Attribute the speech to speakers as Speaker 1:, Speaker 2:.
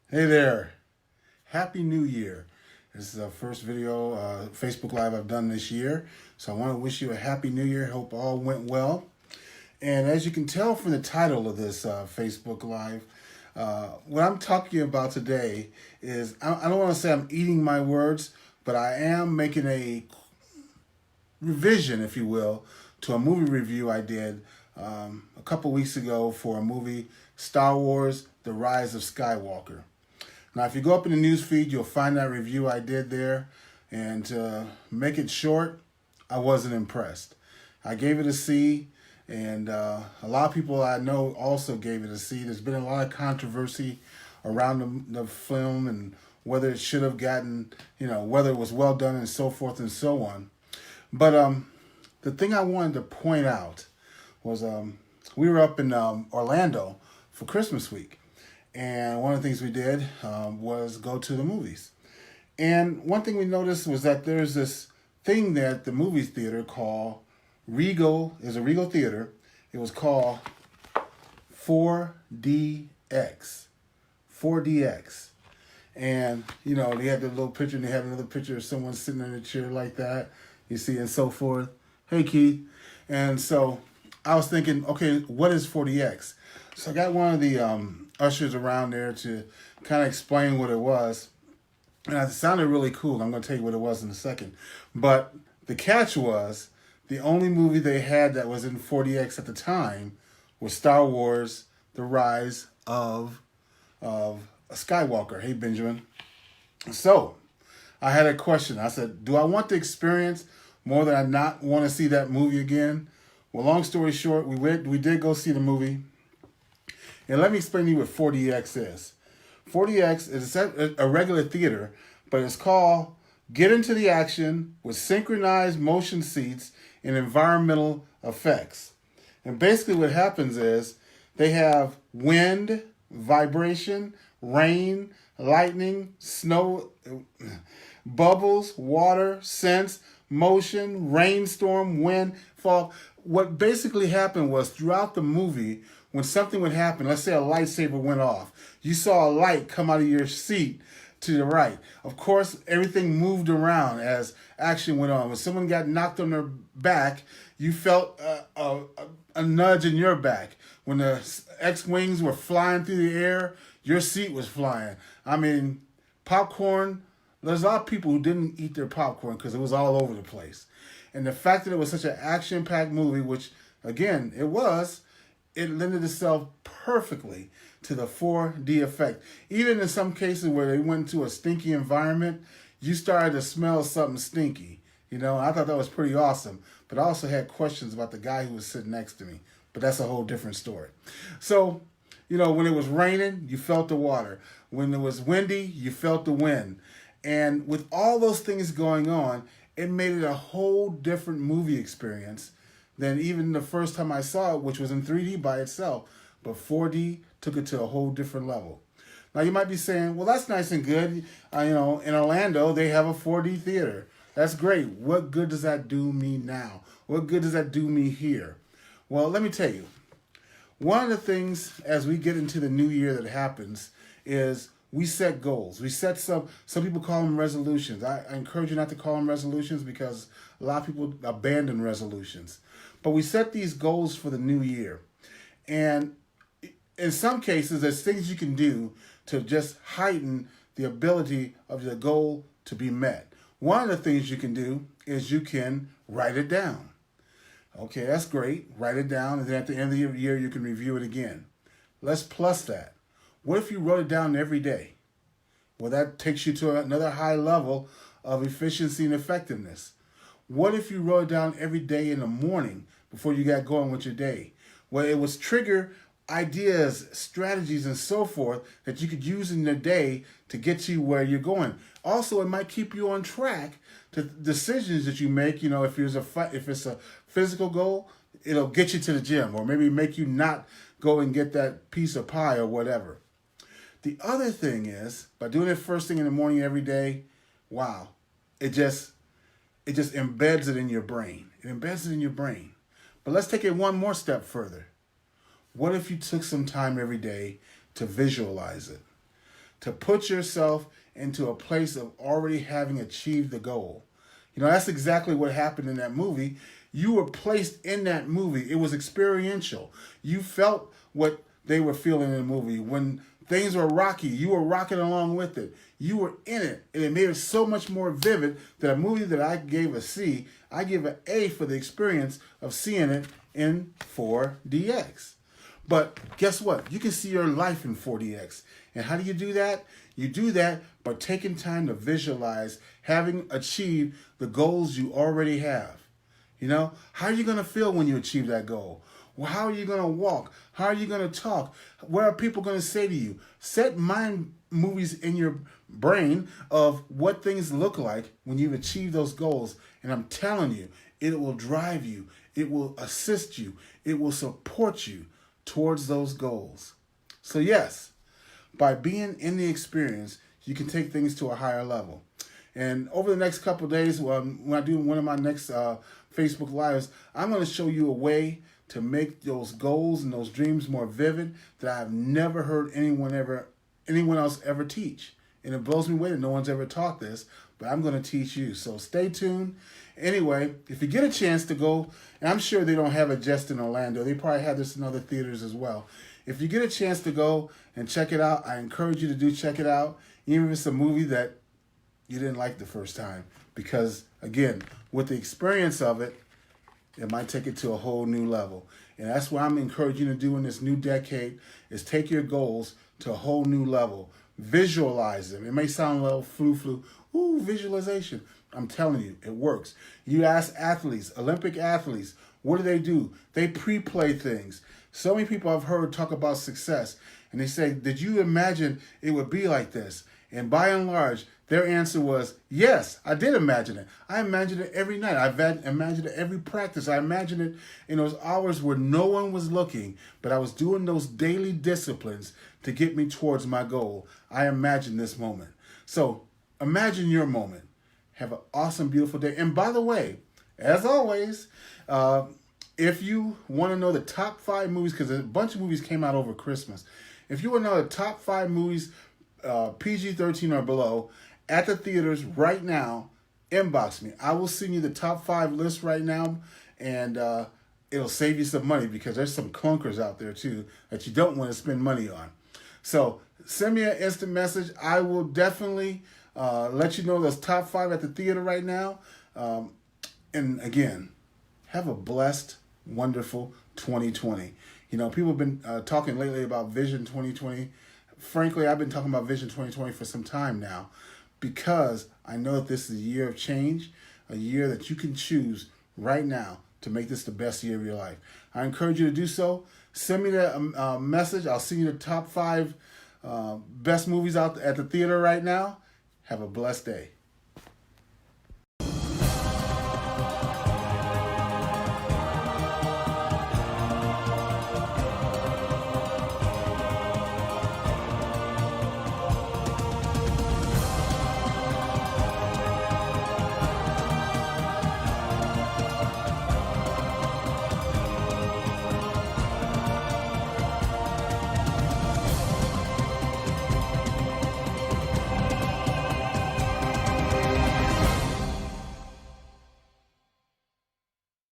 Speaker 1: Hey there. Happy New Year. This is the first video, Facebook Live I've done this year. So I want to wish you a Happy New Year. Hope all went well. And as you can tell from the title of this Facebook Live, what I'm talking about today is, I don't want to say I'm eating my words, but I am making a revision, if you will, to a movie review I did a couple weeks ago for a movie, Star Wars, The Rise of Skywalker. Now, if you go up in the news feed, you'll find that review I did there. And to make it short, I wasn't impressed. I gave it a C, and a lot of people I know also gave it a C. There's been a lot of controversy around the film and whether it should have gotten, whether it was well done and so forth and so on. But the thing I wanted to point out was we were up in Orlando for Christmas week. And one of the things we did was go to the movies. And one thing we noticed was that there's this thing there at the movie theater called Regal. It's a Regal theater. It was called 4DX. 4DX. And, they had the little picture, and they had another picture of someone sitting in a chair like that, you see, and so forth. Hey, Keith. And so I was thinking, okay, what is 4DX? So I got one of the ushers around there to kind of explain what it was. And it sounded really cool. I'm going to tell you what it was in a second. But the catch was the only movie they had that was in 4DX at the time was Star Wars, The Rise of Skywalker. Hey, Benjamin. So I had a question. I said, do I want the experience more than I not want to see that movie again? Well, long story short, we did go see the movie. And let me explain to you what 4DX is. 4DX is a regular theater, but it's called Get Into the Action with Synchronized Motion Seats and Environmental Effects. And basically what happens is they have wind, vibration, rain, lightning, snow, bubbles, water, scents, motion, rainstorm, wind, fog. What basically happened was throughout the movie, when something would happen, let's say a lightsaber went off, you saw a light come out of your seat to the right. Of course, everything moved around as action went on. When someone got knocked on their back, you felt a nudge in your back. When the X-Wings were flying through the air, your seat was flying. I mean, popcorn, there's a lot of people who didn't eat their popcorn because it was all over the place. And the fact that it was such an action-packed movie, which, again, it lended itself perfectly to the 4D effect. Even in some cases where they went to a stinky environment, you started to smell something stinky. I thought that was pretty awesome. But I also had questions about the guy who was sitting next to me. But that's a whole different story. So, when it was raining, you felt the water. When it was windy, you felt the wind. And with all those things going on, it made it a whole different movie experience than even the first time I saw it, which was in 3D by itself. But 4D took it to a whole different level. Now, you might be saying, well, that's nice and good. In Orlando, they have a 4D theater. That's great. What good does that do me now? What good does that do me here? Well, let me tell you. One of the things as we get into the new year that happens is we set goals. We set some people call them resolutions. I encourage you not to call them resolutions because a lot of people abandon resolutions. But we set these goals for the new year. And in some cases, there's things you can do to just heighten the ability of your goal to be met. One of the things you can do is you can write it down. Okay, that's great. Write it down, and then at the end of the year, you can review it again. Let's plus that. What if you wrote it down every day? Well, that takes you to another high level of efficiency and effectiveness. What if you wrote it down every day in the morning before you got going with your day? Well, it was trigger ideas, strategies, and so forth that you could use in the day to get you where you're going. Also, it might keep you on track to decisions that you make. If it's a physical goal, it'll get you to the gym, or maybe make you not go and get that piece of pie or whatever. The other thing is, by doing it first thing in the morning every day, wow, it just embeds it in your brain. It embeds it in your brain. But let's take it one more step further. What if you took some time every day to visualize it? to put yourself into a place of already having achieved the goal. You know, that's exactly what happened in that movie. You were placed in that movie. It was experiential. You felt what they were feeling in the movie. When things were rocky, you were rocking along with it. You were in it, and it made it so much more vivid that a movie that I gave a C, I give an A for the experience of seeing it in 4DX. But guess what? You can see your life in 4DX. And how do you do that? You do that by taking time to visualize having achieved the goals you already have. You know, how are you going to feel when you achieve that goal? Well, how are you going to walk? How are you going to talk? What are people going to say to you? Set mind movies in your brain of what things look like when you've achieved those goals. And I'm telling you, it will drive you. It will assist you. It will support you towards those goals. So yes, by being in the experience, you can take things to a higher level. And over the next couple of days, when I do one of my next Facebook Lives, I'm going to show you a way to make those goals and those dreams more vivid that I've never heard anyone else ever teach. And it blows me away that no one's ever taught this, but I'm going to teach you. So stay tuned. Anyway, if you get a chance to go, and I'm sure they don't have it just in Orlando. They probably have this in other theaters as well. If you get a chance to go and check it out, I encourage you to check it out, even if it's a movie that you didn't like the first time. Because, again, with the experience of it, it might take it to a whole new level. And that's what I'm encouraging you to do in this new decade, is take your goals to a whole new level. Visualize them. It may sound a little flu. Ooh, visualization. I'm telling you, it works. You ask athletes, Olympic athletes, what do? They pre-play things. So many people I've heard talk about success, and they say, did you imagine it would be like this? And by and large, their answer was, yes, I did imagine it. I imagined it every night. I imagined it every practice. I imagined it in those hours where no one was looking, but I was doing those daily disciplines to get me towards my goal. I imagined this moment. So imagine your moment. Have an awesome, beautiful day. And by the way, as always, if you want to know the top 5 movies, because a bunch of movies came out over Christmas. If you want to know the top 5 movies, PG-13 or below, at the theaters right now, inbox me. I will send you the top 5 list right now, and it'll save you some money because there's some clunkers out there too that you don't want to spend money on. So send me an instant message. I will definitely let you know those top 5 at the theater right now. And again, have a blessed, wonderful 2020. You know, people have been talking lately about Vision 2020. Frankly, I've been talking about Vision 2020 for some time now because I know that this is a year of change, a year that you can choose right now to make this the best year of your life. I encourage you to do so. Send me that message. I'll send you the top 5 best movies out at the theater right now. Have a blessed day.